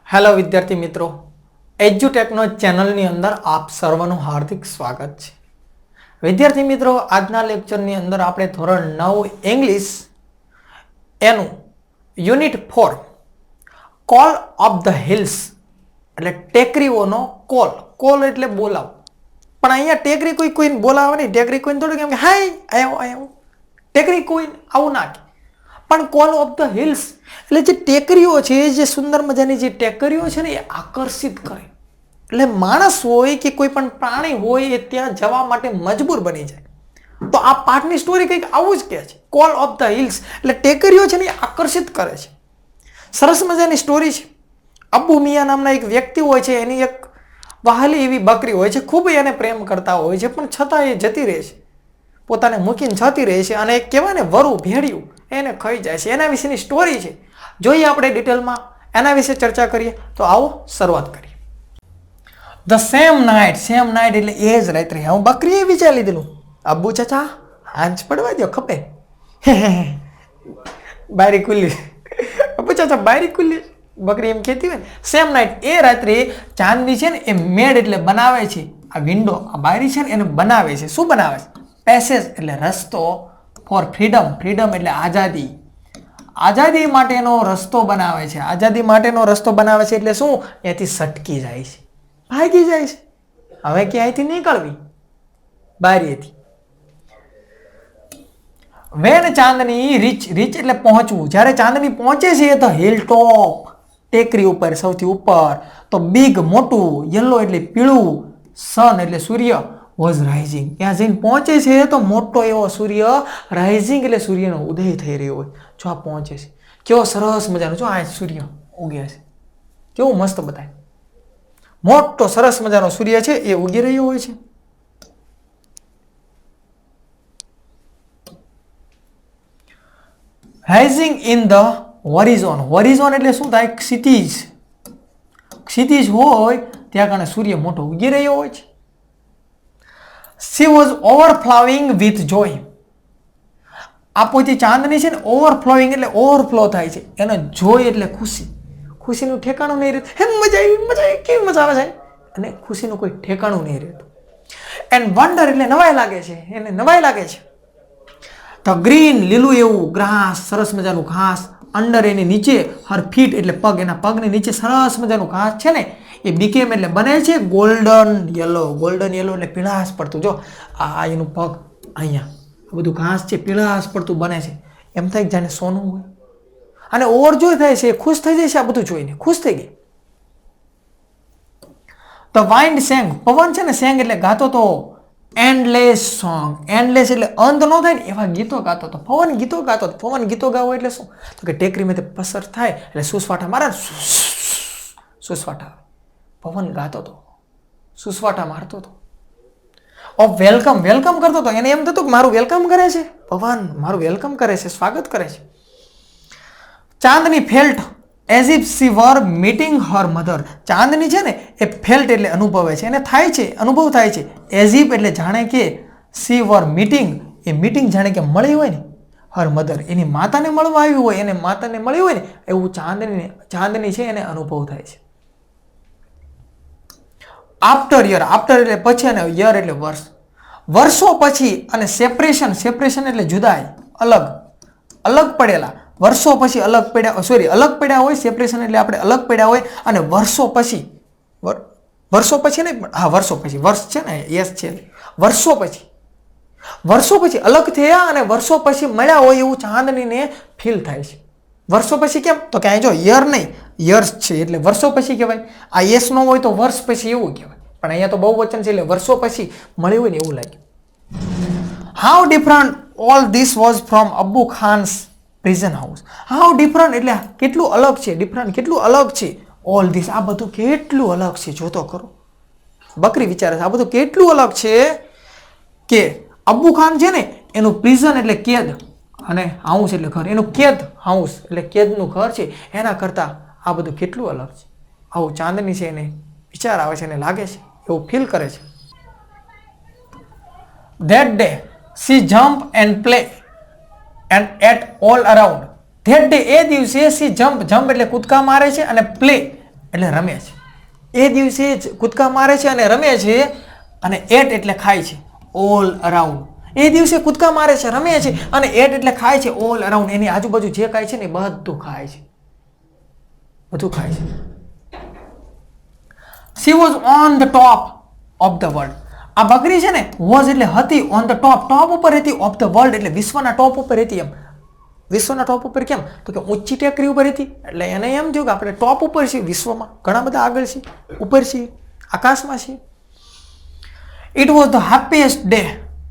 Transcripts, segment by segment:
Hello વિદ્યાર્થી મિત્રો, એજ્યુટેકનો ચેનલની અંદર આપ સર્વનું હાર્દિક સ્વાગત છે. વિદ્યાર્થી મિત્રો, આજના લેક્ચરની અંદર આપણે ધોરણ 9 ઇંગ્લિશ એનું unit 4 call of the hills એટલે ટેકરીઓનો કોલ એટલે બોલાવ. પણ અહીંયા ટેકરી કોઈને બોલાવે નહીં. ટેકરી કોઈને થોડું કેમ કે હાય આયો ટેકરી કોઈ આવું ના કે, પણ કોલ ઓફ ધ હિલ્સ એટલે જે ટેકરીઓ છે, જે સુંદર મજાની જે ટેકરીઓ છે ને એ આકર્ષિત કરે. એટલે માણસ હોય કે કોઈ પણ પ્રાણી હોય એ ત્યાં જવા માટે મજબૂર બની જાય. તો આ પાઠની સ્ટોરી કંઈક આવું જ કહે છે. કોલ ઓફ ધ હિલ્સ એટલે ટેકરીઓ છે ને એ આકર્ષિત કરે છે. સરસ મજાની સ્ટોરી છે. અબ્બુ મિયા નામના એક વ્યક્તિ હોય છે, એની એક વહાલી એવી બકરી હોય છે, ખૂબ એને પ્રેમ કરતા હોય છે, પણ છતાં એ જતી રહે છે, પોતાને મૂકીને જતી રહે છે, અને કહેવાય ને વરુ ભેડિયું એને ખાઈ જાય છે. એના વિશેની સ્ટોરી છે. જોઈએ આપણે ડિટેલમાં એના વિશે ચર્ચા કરીએ. તો આવો શરૂઆત કરીએ. ધ સેમ નાઇટ એટલે એ જ રાત્રે હું બકરીએ વિચારી લીધેલું, અબ્બુ ચાચા હાંજ પડવા દો ખપે. બારી ખુલ્લી, અબ્બુ ચાચા બારી ખુલ્લી, બકરી એમ કહેતી હોય ને. સેમ નાઇટ એ રાત્રે ચાંદની છે ને એ મેડ એટલે બનાવે છે. આ વિન્ડો, આ બારી છે ને એને બનાવે છે. શું બનાવે છે? પેસેજ એટલે રસ્તો. ફોર ફ્રીડમ એટલે આઝાદી. આઝાદી માટેનો રસ્તો બનાવે છે. આઝાદી માટેનો રસ્તો બનાવે છે એટલે શું? ત્યાંથી સટકી જાય છે, ભાગી જાય છે. હવે ક્યાંયથી નીકળવી? બારીએથી. વેન ચાંદની રીચ એટલે પહોંચવું. જ્યારે ચાંદની પહોંચે છે તો હિલ ટોપ ટેકરી ઉપર, સૌથી ઉપર. તો બિગ મોટું, યલો એટલે પીળું, સન એટલે સૂર્ય વોઝ રાઇઝિંગ. ત્યાં જઈને પહોંચે છે તો મોટો એવો સૂર્ય, રાઇઝિંગ એટલે સૂર્યનો ઉદય થઈ રહ્યો હોય. જો આ પહોંચે છે, કેવો સરસ મજાનો, જો આ સૂર્ય ઉગે છે, કેવું મસ્ત બતાય. મોટો સરસ મજાનો સૂર્ય છે એ ઉગી રહ્યો હોય છે. રાઇઝિંગ ઇન ધ હોરિઝોન એટલે શું થાય? ક્ષિતિજ હોય ત્યાં કારણે સૂર્ય મોટો ઉગી રહ્યો હોય છે. She was overflowing with joy. આ પોતે ચાંદની છે ને ઓવરફ્લોઈંગ એટલે ઓવરફ્લો થાય છે. એનો જોય એટલે ખુશી. ખુશીનું ઠેકાણું નહીં રહેતું. હે મજા આવી, કેવી મજા આવે છે, અને ખુશીનું કોઈ ઠેકાણું નહીં રહેતું. એન્ડ વન્ડર એટલે નવાઈ લાગે છે, એને નવાઈ લાગે છે. તો ગ્રીન લીલું એવું ગ્રાસ, સરસ મજાનું ઘાસ. અંડર એની નીચે, હર ફીટ એટલે પગ, એના પગની નીચે સરસ મજાનું ઘાસ છે ને એ બીકેમ એટલે બને છે ગોલ્ડન યલો એટલે પીળાશ પડતું. જો આ એનું પગ અહીંયા આ બધું ઘાસ છે, પીળાશ પડતું બને છે. એમ થાય જાણે સોનું હોય. અને ઓવરજોય થાય છે, ખુશ થઈ જાય છે. આ બધું જોઈને ખુશ થઈ ગઈ. તો વાઇન્ડ સેંગ, પવન છે ને સેંગ એટલે ગાતો તો એન્ડલેસ સોંગ. એન્ડલેસ એટલે અંત ન થાય ને એવા ગીતો ગાતો તો. પવન ગીતો ગાતો. પવન ગીતો ગાવો એટલે શું? તો કે ટેકરીમાંથી પસાર થાય એટલે સુસવાટા મારે, સુસવાટા. પવન ગાતો હતો, સુસવાટા મારતો હતો. વેલકમ કરતો હતો. એને એમ થતું કે મારું વેલકમ કરે છે પવન, મારું વેલકમ કરે છે, સ્વાગત કરે છે. Chandni felt as if she were meeting her mother. Chandni છે ને એ ફેલ્ટ એટલે અનુભવે છે, એને થાય છે, અનુભવ થાય છે. એઝ ઇફ એટલે જાણે કે, C were meeting A meeting જાણે કે મળી હોય ને હર મધર, એની માતાને મળવા આવ્યું હોય, એને માતાને મળી હોય ને એવું ચાંદની છે એને અનુભવ થાય છે. આફ્ટર એટલે પછી, અને યર એટલે વર્ષ. વર્ષો પછી. અને સેપરેશન એટલે જુદાઈ, અલગ પડેલા. વર્ષો પછી અલગ પડ્યા હોય. સેપરેશન એટલે આપણે અલગ પડ્યા હોય. અને વર્ષો પછી નહીં, હા વર્ષો પછી, વર્ષ છે ને યસ છે. વર્ષો પછી અલગ થયા અને વર્ષો પછી મળ્યા હોય એવું ચાંદનીને ફીલ થાય છે. વર્ષો પછી કેમ? તો કે જો યર નહીં, યર્સ છે એટલે વર્ષો પછી કહેવાય. આ યસ નો હોય તો વર્ષ પછી એવું કહેવાય. પણ અહીંયા તો બહુવચન છે એટલે વર્ષો પછી મળ્યું હોય ને એવું લાગ્યું. How different all this was from Abbu Khan's prison house. How different એટલે કેટલું અલગ છે. ડિફરન્ટ કેટલું અલગ છે. ઓલ ધીસ આ બધું કેટલું અલગ છે. જોતો ખરો, બકરી વિચારે છે આ બધું કેટલું અલગ છે કે અબ્બુ ખાન છે ને એનું પ્રિઝન એટલે કેદ, અને હાઉસ એટલે ઘર. એનું કેદ હાઉસ એટલે કેદનું ઘર છે, એના કરતાં આ બધું કેટલું અલગ છે. આવું ચાંદની છે એને વિચાર આવે છે, એને લાગે છે, એવું ફીલ કરે છે. That day she jump and play and at all around. That day એ દિવસે she jump એટલે કૂદકા મારે છે, અને play એટલે રમે છે. એ દિવસે જ કૂદકા મારે છે અને રમે છે. અને એટ એટલે ખાય છે, ઓલ અરાઉન્ડ. એ દિવસે કૂદકા મારે છે, રમે છે અને એટ એટલે ખાય છે ઓલ અરાઉન્ડ. એની આજુબાજુ જે કાંઈ છે ને એ બધું ખાય છે, બધું ખાય છે. She was on the top of the world. આ બકરી છે ને was એટલે હતી, on the top, ટોપ ઉપર હતી, of the world એટલે વિશ્વના ટોપ ઉપર હતી. એમ વિશ્વના ટોપ ઉપર કેમ તો કે ઊંચી ટેકરી ઉપર હતી એટલે એને એમ થયું કે આપણે ટોપ ઉપર છીએ વિશ્વમાં, ઘણા બધા આગળ છીએ, ઉપર છીએ, આકાશમાં છીએ. It was the happiest day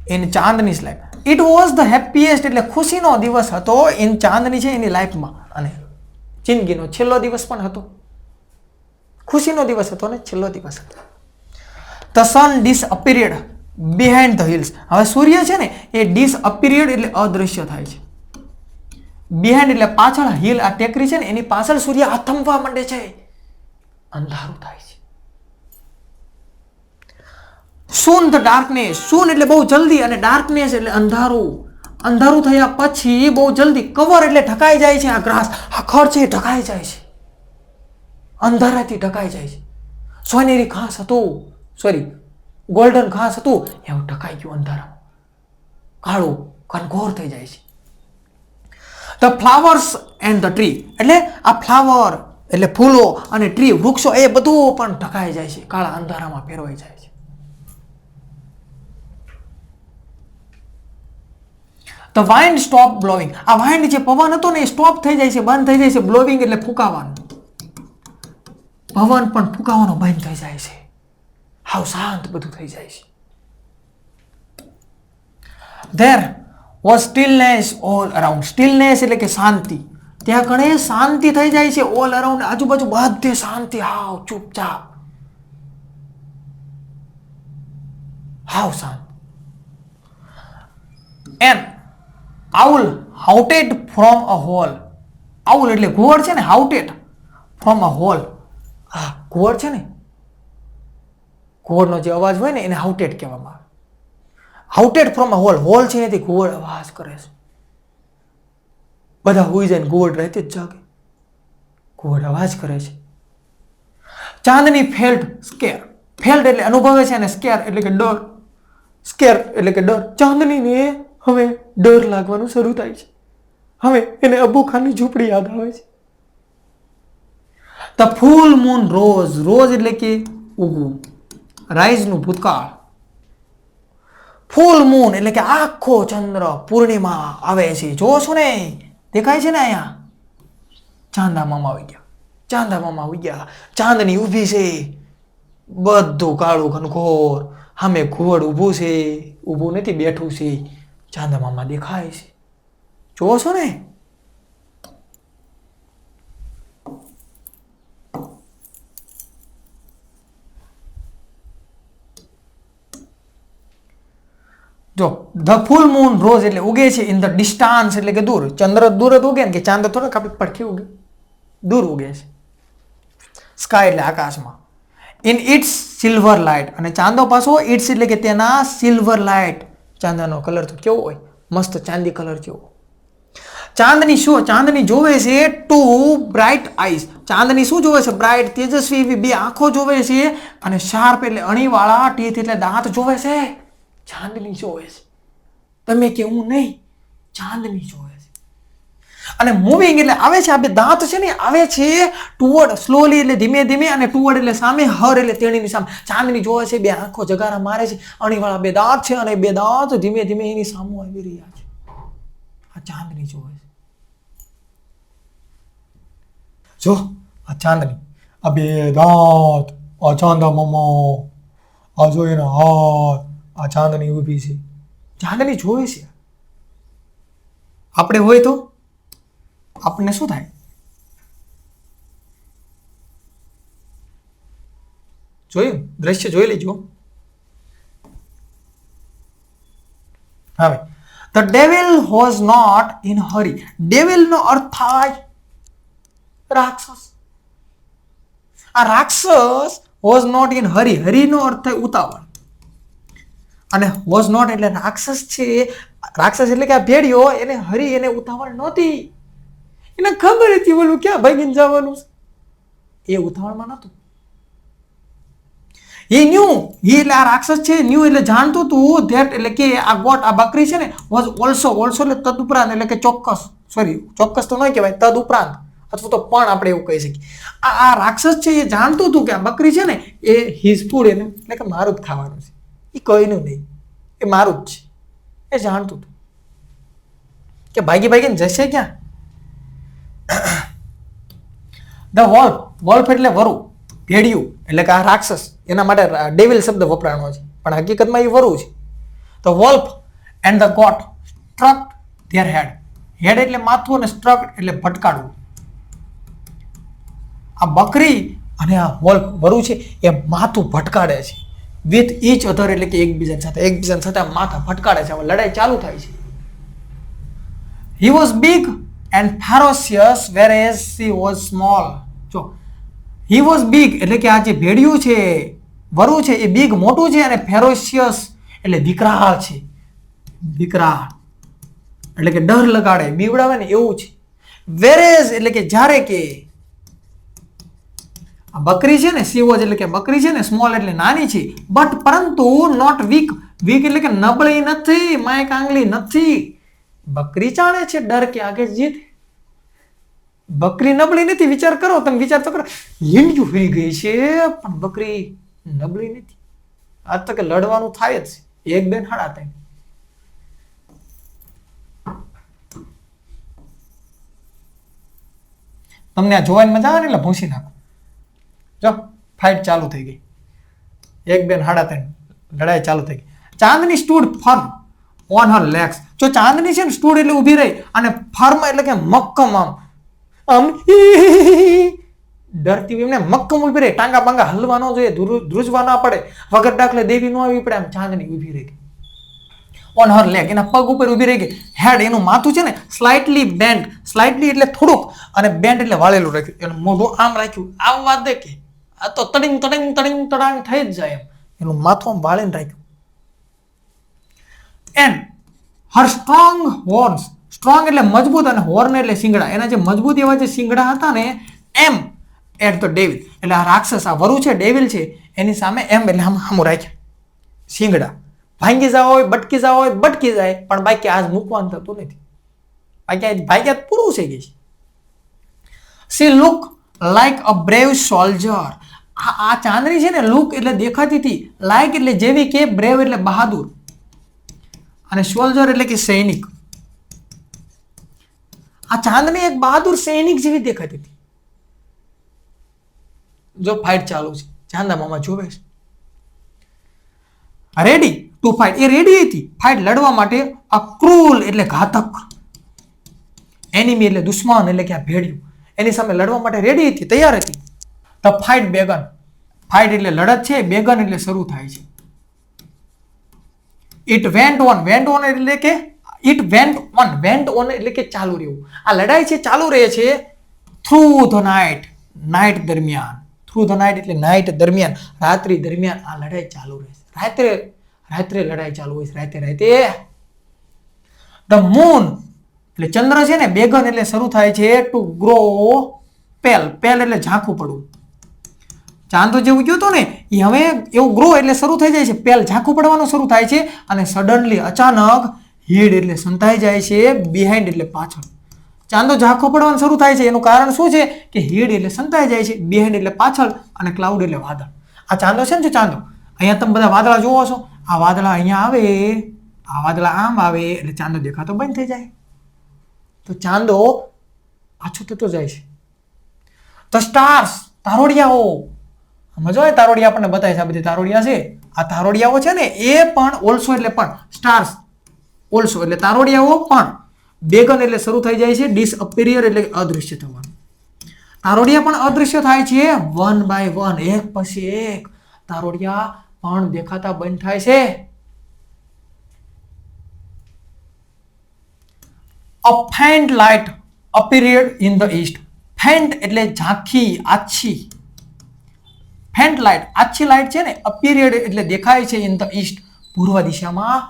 in ચાંદની's life. It was the happiest એટલે ખુશીનો દિવસ હતો in ચાંદની છે એની લાઈફમાં, અને જિંદગીનો છેલ્લો દિવસ પણ હતો. ખુશીનો દિવસ હતો ને છેલ્લો દિવસ હતો. The sun disappeared behind the hills. હવે સૂર્ય છે ને એ disappeared એટલે અદૃશ્ય થાય છે. behind એટલે પાછળ, hill આ ટેકરી છે ને એની પાછળ સૂર્ય આથમવા માંડે છે, અંધારું થાય છે. soon the darkness, soon એટલે બહુ જલ્દી અને darkness એટલે અંધારું. અંધારું થયા પછી બહુ જલ્દી કવર એટલે ઢકાઈ જાય છે. આ ગ્રાસ, આ ખડ છે ઢકાઈ જાય છે, અંધારાથી ઢકાઈ જાય છે. સોનેરી ઘાસ હતું, સોરી ગોલ્ડન ઘાસ હતું, એવું ઢકાઈ ગયું અંધારામાં, કાળું ઘનઘોર થઈ જાય છે. The flowers and the tree એટલે આ ફ્લાવર એટલે ફૂલો અને ટ્રી વૃક્ષો એ બધું પણ ઢકાઈ જાય છે, કાળા અંધારામાં ફેરવાઈ જાય છે. The wind stopped blowing. આ wind જે પવન હતો ને એ સ્ટોપ થઈ જાય છે, બંધ થઈ જાય છે. blowing એટલે ફૂંકાવાનું, પવન પણ ફૂંકાવાનો બંધ થઈ જાય છે, હાવ શાંત બધું થઈ જાય છે. There was stillness all around. stillness એટલે કે શાંતિ. ત્યાં ઘણે શાંતિ થઈ જાય છે, all around આજુબાજુ બધે શાંતિ, હાવ ચૂપચાપ, હાવ શાંત. And owl howled from a hole. owl એટલે ઘુવડ છે ને, howled from a hole. હા ઘુવડ છે ને, ઘુવડનો જે અવાજ હોય ને એને હાઉટેડ કહેવામાં આવે. હાઉટેડ ફ્રોમ અ હોલ, હોલ છે એથી ઘુવડ અવાજ કરે છે. બધા હુઈ જાય ને ઘુવડ રહેતી જ જાગે, ઘુવડ અવાજ કરે છે. Chandni felt square. ફેલ્ટ એટલે અનુભવે છે અને સ્કેર એટલે કે ડર. સ્કેર એટલે કે ડર. ચાંદનીને હવે ડર લાગવાનું શરૂ થાય છે. હવે એને અબુ ખાનની ઝૂંપડી યાદ આવે છે. The full moon rose. rose એટલે કે ઉગવું, રાઈઝ નું ભૂતકાળ. ફૂલ મૂન એટલે કે આખો ચંદ્ર પૂર્ણિમા આવે છે. જો છો ને, દેખાય છે ને અહીંયા, ચાંદા મામા આવી ગયા, ચાંદા મામા આવી ગયા. ચાંદની ઊભી છે, બધું કાળું ઘનઘોર, સામે ઘુવડ ઊભું છે, ઊભું નથી બેઠું છે, ચાંદા મામા દેખાય છે. જો છો ને. જો ધ ફૂલ મૂન રોઝ એટલે ઉગે છે ઇન ધ ડિસ્ટન્સ એટલે કે દૂર. ચંદ્ર દૂર જ ઉગે ને, કે ચાંદ થોડાક આપણી પડખે ઉગે, દૂર ઉગે છે. સ્કાય એટલે આકાશમાં. ઇન ઇટ્સ સિલ્વર લાઇટ, અને ચાંદો પાછો ઇટ્સ એટલે કે તેના સિલ્વર લાઇટ. ચાંદાનો કલર તો કેવો હોય, મસ્ત ચાંદી કલર જેવો. ચાંદની શું, ચાંદની જોવે છે ટુ બ્રાઇટ આઈઝ. ચાંદની શું જોવે છે, બ્રાઇટ તેજસ્વી એવી બે આંખો જોવે છે, અને શાર્પ એટલે અણીવાળા ટીથ એટલે દાંત જોવે છે. ચાંદની જોવે છે, તમે કેવું નહીં, ચાંદની જોવે છે. અને મૂવિંગ એટલે આવે છે, આ બે દાંત છે ને આવે છે ટુવર્ડ, સ્લોલી એટલે ધીમે ધીમે, અને ટુવર્ડ એટલે સામે, હર એટલે તેણીની સામે. ચાંદની જોવે છે, બે આંખો જગારા મારે છે, અણીવાળા બે દાંત છે, અને બે દાંત ધીમે ધીમે એની સામે આવી રહ્યા છે. આ ચાંદની જોવે છે. જો આ ચાંદની, આ બે દાંત, આ ચાંદા મામા, આ જો એના હાથ, આ ચાંદની ઊભી છે. ચાંદની જોવે છે. આપણે હોય તો આપણને શું થાય? જોયું? દ્રશ્ય જોઈ લેજો. હવે the devil was not in hurry. Devil નો અર્થ થાય રાક્ષસ. આ રાક્ષસ was not in hurry. Hurry નો અર્થ થાય ઉતાવળ, અને વોઝ નોટ એટલે રાક્ષસ છે. રાક્ષસ એટલે કે આ ભેડિયો, એને હરી, એને ઉતાવળ નહોતી. એને ખબર હતી ઓલું ક્યાં ભાગીને જવાનું છે. એ ઉતાવળમાં નહોતું. એ ન્યુ એટલે આ રાક્ષસ છે ન્યુ એટલે જાણતું હતું ધેટ એટલે કે આ ગોટ આ બકરી છે ને વોઝ ઓલ્સો એટલે તદુપરાંત એટલે કે ચોક્કસ તો નહીં કહેવાય, તદુપરાંત અથવા તો પણ આપણે એવું કહી શકીએ. આ રાક્ષસ છે એ જાણતું હતું કે આ બકરી છે ને એ હિઝ ફૂડ એટલે કે મારું જ ખાવાનું છે, એ કોઈનું નહીં, એ મારું જ છે. એ જાણતું હતું કે ભાગીને જશે ક્યાં. ધ વોલ્ફ એટલે વરુ, ભેડિયું એટલે કે આ રાક્ષસ, એના માટે ડેવિલ શબ્દ વપરાણો છે પણ હકીકતમાં એ વરુ છે. The wolf and the goat struck their head એટલે માથું અને સ્ટ્રક એટલે ભટકાડવું. આ બકરી અને આ વોલ્ફ વરુ છે એ માથું ભટકાડે છે વિથ ઈચ અધર એટલે કે એકબીજા સાથે માથા ભટકાડે છે. લડાઈ ચાલુ થાય છે. He was big and ferocious whereas she was small. જો he was big એટલે કે આ જે ભેડિયું છે વરુ છે એ બિગ મોટું છે અને ફેરોશિયસ એટલે વિકરાળ છે. વિકરાળ એટલે કે ડર લગાડે, બીવડાવે ને એવું છે. whereas એટલે કે જ્યારે કે આ બકરી છે ને સી વોઝ એટલે કે બકરી છે ને સ્મોલ એટલે નાની છે બટ પરંતુ નોટ વીક એટલે કે નબળી નથી, માય કાંગલી નથી. બકરી જાણે છે ડર કે આગે જીત. બકરી નબળી નથી. વિચાર કરો, તમે વિચાર તો કરો, લીંડિયું થઈ ગઈ છે પણ બકરી નબળી નથી. આજ તો કે લડવાનું થાય જ છે. એક બેન હાડા થાય. તમને આ જોવાની મજા આવે ને એટલે ભૂંસી નાખો. જો ફાઇટ ચાલુ થઈ ગઈ. એક બેન હાડા થાય, લડાઈ ચાલુ થઈ ગઈ. Chandni stood firm on her legs. જો ચાંદની છે ને સ્ટૂડ એટલે ઊભી રહી અને ફર્મ એટલે કે મક્કમ આમ ડરતી એમને મક્કમ ઊભી રહી. ટાંગા બાંગા હલવા ન જોઈએ, ધ્રુજવા ના પડે, વગર દાખલે દેવી ન આવી પડે. આમ ચાંદની ઊભી રહી ગઈ ઓન હર લેગ, એના પગ ઉપર ઊભી રહી ગઈ. હેડ એનું માથું છે ને સ્લાઇટલી બેન્ડ, સ્લાઇટલી એટલે થોડુંક અને બેન્ડ એટલે વાળેલું રાખ્યું. એનું મોઢું આમ રાખ્યું. આમ વાત દે કે આ તો તડાંગ થઈ જ જાય એમ. એનું માથું આમ વાળીને રાખ્યું. And her strong horns, strong એટલે મજબૂત અને હોર્ન એટલે શિંગડા. એના જે મજબૂત એવા જે શિંગડા હતા ને એમ એટ ધ ડેવિલ એટલે આ રાક્ષસ આ વરુ છે ડેવિલ છે એની સામે એમ એટલે આમ રાખ્યા શિંગડા. ભાંગી જાવ હોય, બટકી જાવ હોય, બટકી જાય પણ બાકી આજ મૂકવાનું થતું નથી. બાકી ભાગ્યા પૂરું થઈ ગઈ છે. C look like a brave soldier. આ ચાંદની છે ને લુક એટલે દેખાતી હતી, લાઈક એટલે જેવી કે, બ્રેવ એટલે બહાદુર અને સોલ્જર એટલે કે સૈનિક. આ ચાંદની એક બહાદુર સૈનિક જેવી દેખાતી હતી. જો ફાઇટ ચાલુ છે, ચાંદા મામા જોવે છે. Ready to fight, A ready હતી ફાઇટ લડવા માટે. આ ક્રૂલ એટલે ઘાતક, એનિમી એટલે દુશ્મન એટલે કે આ ભેડિયું, એની સામે લડવા માટે રેડી હતી, તૈયાર હતી. ધ ફાઇટ બેગન, ફાઇટ એટલે લડત છે, બેગન એટલે શરૂ થાય છે. It went on, went on એટલે કે it went on, went on એટલે કે ચાલુ રહેવું. આ લડાઈ છે ચાલુ રહે છે થ્રુ ધ નાઇટ, નાઇટ દરમિયાન. થ્રુ ધ નાઇટ એટલે નાઇટ દરમિયાન, રાત્રિ દરમિયાન આ લડાઈ ચાલુ રહે છે. રાત્રે લડાઈ ચાલુ હોય છે, રાતે. ધ મૂન એટલે ચંદ્ર છે ને બેગન એટલે શરૂ થાય છે ટુ ગ્રો પેલ, પેલ એટલે ઝાંખું પડવું. ચાંદો જેવું ગયો હતો ને એ હવે એવું ગ્રો એટલે શરૂ થઈ જાય છે, પેલ ઝાંખું પડવાનું શરૂ થાય છે અને સડનલી અચાનક હીડ એટલે સંતાઈ જાય છે, બિહાઇન્ડ એટલે પાછળ. ચાંદો ઝાંખો પડવાનું શરૂ થાય છે એનું કારણ શું છે કે હીડ એટલે સંતાઈ જાય છે, બિહાઇન્ડ એટલે પાછળ અને ક્લાઉડ એટલે વાદળ. આ ચાંદો છે ને જો ચાંદો, અહીંયા તમે બધા વાદળા જોવો છો, આ વાદળા અહીંયા આવે, આ વાદળા આમ આવે એટલે ચાંદો દેખાતો બંધ થઈ જાય. તો ચાંદો પાછો થતો જાય છે. ધ સ્ટાર્સ, તારોડિયાઓ. મજા આવે, તારોડિયા આપણને બતાવે છે આ બધી તારોડિયા છે. આ તારોડિયાઓ છે ને એ પણ ઓલ્સો એટલે પણ, સ્ટાર્સ ઓલ્સો એટલે તારોડિયાઓ પણ. બેગન એટલે શરૂ થઈ જાય છે, ડિસઅપિયર એટલે અદૃશ્ય થવાનું. તારોડિયા પણ અદૃશ્ય થાય છે વન બાય વન, એક પછી એક તારોડિયા પણ દેખાતા બંધ થાય છે. A faint light appeared in the east. Faint એટલે ઝાંખી, આછી. faint light, આછી લાઇટ છે ને, appeared એટલે દેખાય છે in the east, પૂર્વ દિશામાં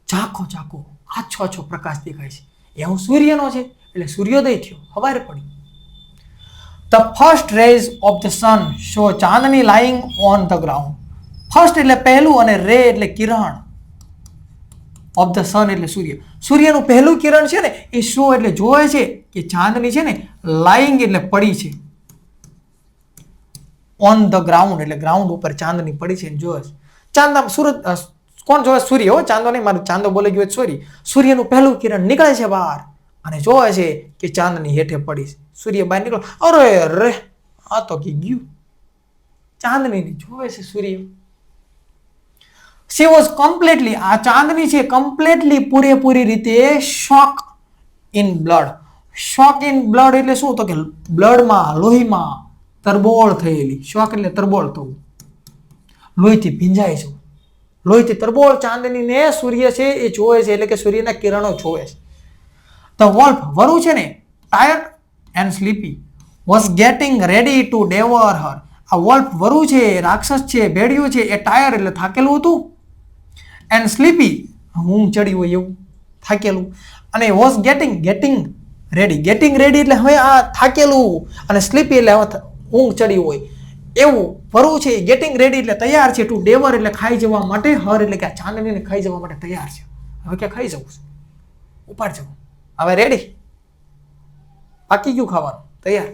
ઝાંખો ઝાંખો આછો આછો પ્રકાશ દેખાય છે. એવું સૂર્યનો છે એટલે સૂર્યોદય થયો, સવારે પડી. The first rays of the sun show chandni lying on the ground. First એટલે પહેલું અને રે એટલે કિરણ ઓફ ધ સન એટલે સૂર્ય. સૂર્યનું પહેલું કિરણ છે ને એ શો એટલે જોવે છે કે ચાંદની છે ને લાઈંગ એટલે પડી છે, ઓન ધ ગ્રાઉન્ડ એટલે ગ્રાઉન્ડ ઉપર ચાંદની પડી છે જોવે છે. ચાંદ સૂરજ કોણ જોવે? સૂર્ય. હો, ચાંદો નહીં, મારું ચાંદો બોલે ગયો સોરી. સૂર્યનું પહેલું કિરણ નીકળે છે બહાર અને જોવે છે કે ચાંદની હેઠે પડી છે. સૂર્ય બહાર નીકળો, અરે રે આ તો કી ગયું, ચાંદની જોવે છે સૂર્ય. She was completely, આ ચાંદની છે કમ્પ્લીટલી પૂરેપૂરી રીતે soak in blood. Soak in blood એટલે શું? તો કે બ્લડમાં, લોહીમાં તરબોળ થયેલી. શોક એટલે તરબોળ થવું, લોહીથી ભીંજાય છે, લોહીથી તરબોળ ચાંદનીને સૂર્ય છે એ જોવે છે, એટલે કે સૂર્યના કિરણો જોવે છે. ધ વોલ્ફ, વરુ છે ને, tired and sleepy, was getting ready to devour her. આ વોલ્ફ વરુ છે, રાક્ષસ છે, ભેડિયું છે, એ ટાયર એટલે થાકેલું હતું, એન્ડ સ્લીપી ઊંઘ ચડી હોય એવું, થાકેલું, અને was getting ready. Getting ready એટલે હવે આ થાકેલું, અને સ્લીપી એટલે હવે ઊંઘ ચડી હોય એવું વરુ છે. ગેટિંગ રેડી એટલે તૈયાર છે, ટુ ડેવર એટલે ખાઈ જવા માટે, હર એટલે કે આ ચાંદનીને ખાઈ જવા માટે તૈયાર છે. હવે ક્યાં ખાઈ જવું છે, ઉપાડ જવું, હવે રેડી, પાકી ગયું ખાવાનું, તૈયાર.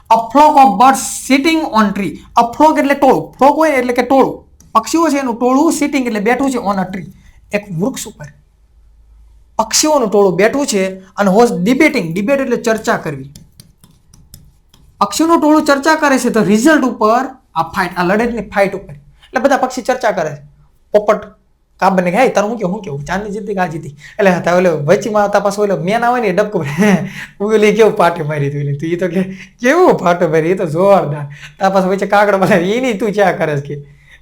A flock of birds sitting on tree. A flock એટલે ટોળું, ફ્લોક હોય એટલે કે ટોળું, પક્ષીઓ છે એનું ટોળું, સિટિંગ એટલે બેઠું છે, ઓન અ ટ્રી એક વૃક્ષ ઉપર પક્ષીઓનું ટોળું બેઠું છે. અને વોઝ ડિબેટિંગ, ડિબેટ એટલે ચર્ચા કરવી, પક્ષીઓનું ટોળું ચર્ચા કરે છે તો રિઝલ્ટ ઉપર, આ ફાઇટ, આ લડતની ફાઇટ ઉપર, એટલે બધા પક્ષી ચર્ચા કરે છે. પોપટ કાબને કે તારું હું કેવું ચાંદની જીતી કા જીતી, એટલે ઓલે વચમાં તપાસ ઓલો મેન આવે ને ડબકું ઉગલી કેવું પાટે મારી તું, તું એ તો કે કેવું પાટો મારી, એ તો જોરદાર. તપાસ વચ્ચે કાકડ બોલે એની તું ક્યાં કરે કે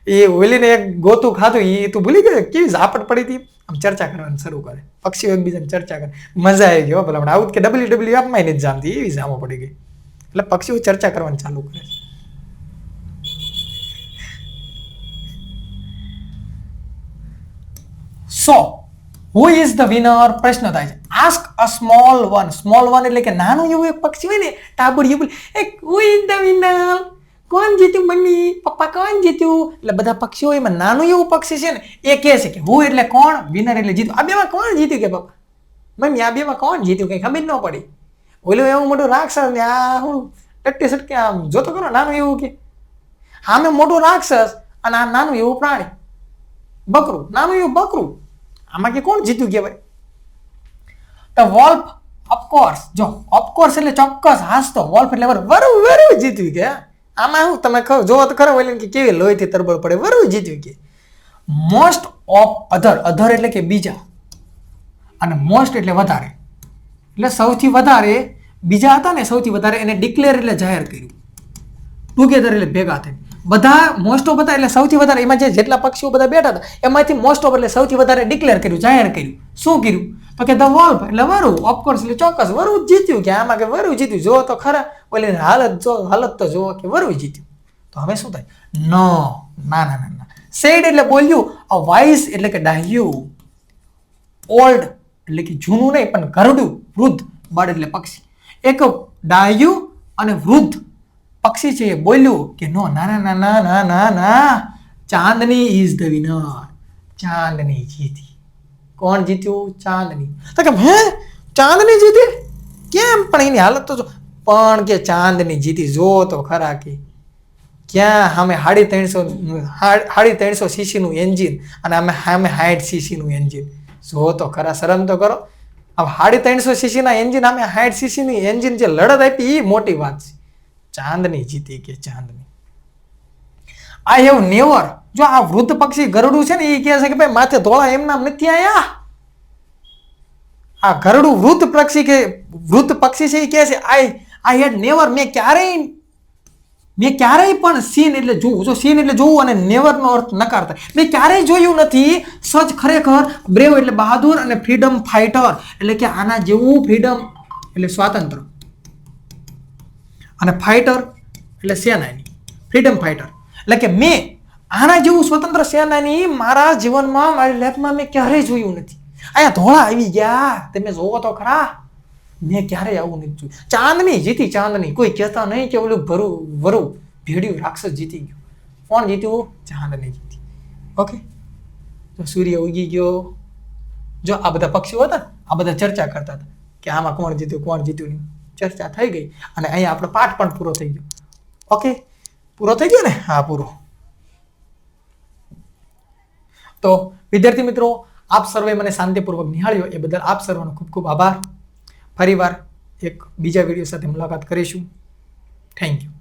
એ ઓલીને એક ગોતું ખાધું એ તું ભૂલી ગયો, કેવી ઝાપટ પડી હતી. આમ ચર્ચા કરવાનું શરૂ કરે, પક્ષીઓ એકબીજાને ચર્ચા કરે, મજા આવી ગયો. ભલા આવું કે WW આપમાં નથી જામતી, એવી જામો પડી ગઈ. એટલે પક્ષીઓ ચર્ચા કરવાનું ચાલુ કરે છે. સો હુ ઇઝ ધ વિનર પ્રશ્ન થાય છે. Ask a small one. Small one એટલે કે નાનું એવું એક પક્ષી હોય ને, ટાબુડિયું બોલે હુ ઇઝ ધ વિનર, કોણ જીત્યું મમ્મી, પપ્પા કોણ જીત્યું. એટલે બધા પક્ષીઓ એમાં નાનું એવું પક્ષી છે ને એ કહે છે કે હું એટલે કોણ, વિનર એટલે જીત્યું. આ બેમાં કોણ જીત્યું કે પપ્પા મમ્મી, આ બેમાં કોણ જીત્યું કઈ ખબર ન પડી. ઓલું એવું મોટું રાક્ષસ ને આ હું ટટ્ટી સટકે આમ જોતો કરો, નાનું એવું કે આમે મોટું રાક્ષસ અને આ નાનું એવું પ્રાણી બકરું, નાનું એવું બકરું, આમાં કે કોણ જીત્યું કહેવાય. ધ વોલ્ફ ઓફકોર્સ, જો ઓફકોર્સ એટલે ચોક્કસ, હાસતો, વોલ્ફ એટલે વરુ જીત્યું કે આમાં શું તમે કહો જોવો તો ખરો કે કેવી લોહીથી તરબળ પડે, વરુ જીત્યું કે. મોસ્ટ ઓફ અધર, અધર એટલે કે બીજા, અને મોસ્ટ એટલે વધારે, એટલે સૌથી વધારે બીજા હતા ને, સૌથી વધારે એને ડિક્લેર એટલે જાહેર કર્યું, ટુગેધર એટલે ભેગા થઈ બધા, મોસ્ટ ઓફ હતા એટલે સૌથી વધારે, એમાં જેટલા પક્ષીઓ બધા બેઠા હતા એમાંથી મોસ્ટ ઓફ એટલે સૌથી વધારે ડિક્લેર કર્યું, જાહેર કર્યું. શું કર્યું તો કે ધ વોલ્ફ એટલે વરુ, ઓફકોર્સ એટલે ચોક્કસ વરુ જીત્યું કે આમાં કે વરુ જીત્યું. જો તો ખરા ઓલી હાલત તો જુઓ કે વરુ જીત્યું. તો હવે શું થાય? નો, ના ના ના ના. સેડ એટલે બોલ્યું, અ વાઇસ એટલે કે ડાહ્યું, ઓલ્ડ એટલે કે જૂનું નહીં પણ ઘરડું, વૃદ્ધ, બર્ડ એટલે પક્ષી, એક ડાહ્યું અને વૃદ્ધ પક્ષી છે એ બોલ્યું કે નો, ના ના ના ના ના ના ના, ચાંદની ઇઝ ધ વિનર, ચાંદની જીતી. કોણ જીત્યું? ચાંદની. તો કે હે ચાંદની જીતી કેમ? પણ એની હાલત તો જો, પણ કે ચાંદની જીતી. જો તો ખરા કે ક્યાં સામે 350 સીસીનું એન્જિન અને અમે સામે 60 સીસીનું એન્જિન. જો તો ખરા, શરમ તો કરો. હવે 350 સીસીના એન્જિન સામે 60 સીસીની એન્જિન જે લડત આપી એ મોટી વાત છે. ચાંદની જીતી કે ચાંદની. આઈ હેવ નેવર, જો આ વૃદ્ધ પક્ષી ગરુડું છે ને એ કહે છે કે ભાઈ માથે ધોળા એમ નામ નથી આયા. આ ગરુડું વૃદ્ધ પક્ષી છે એ કહે છે આઈ હેડ નેવર, મેં ક્યારેય પણ સીન એટલે જોવું, જો સીન એટલે જોવું અને નેવર નો અર્થ નકારતા, મેં ક્યારેય જોયું નથી. સચ ખરેખર, બ્રેવ એટલે બહાદુર અને ફ્રીડમ ફાઇટર એટલે કે આના જેવું, ફ્રીડમ એટલે સ્વાતંત્ર્ય અને ફાઇટર એટલે સેનાની, ફ્રીડમ ફાઇટર એટલે કે મેં આના જેવું સ્વતંત્ર સેનાની મારા જીવનમાં, મારી લાઈફમાં મેં ક્યારેય જોયું નથી. અહીંયા ધોળા આવી ગયા, તમે જોવો તો ખરા, મેં ક્યારેય આવું નથી જોયું. ચાંદની જીતી, ચાંદની. કોઈ કહેતા નહીં કે ઓલું વરુ ભેડિયું રાક્ષસ જીતી ગયું. કોણ જીત્યું? ચાંદની જીતી. ઓકે, તો સૂર્ય ઉગી ગયો. જો આ બધા પક્ષીઓ હતા, આ બધા ચર્ચા કરતા હતા કે આમાં કોણ જીત્યું નહીં. ચર્ચા થઈ ગઈ અને અહીંયા આપણો પાઠ પણ પૂરો થઈ ગયો. ઓકે, પૂરો થઈ ગયો ને? હા, પૂરો. તો વિદ્યાર્થી મિત્રો, આપ સર્વે મને શાંતિપૂર્વક નિહાળ્યો એ બદલ આપ સર્વનો ખૂબ ખૂબ આભાર. ફરીવાર એક બીજા વિડીયો સાથે મુલાકાત કરીશું. Thank you.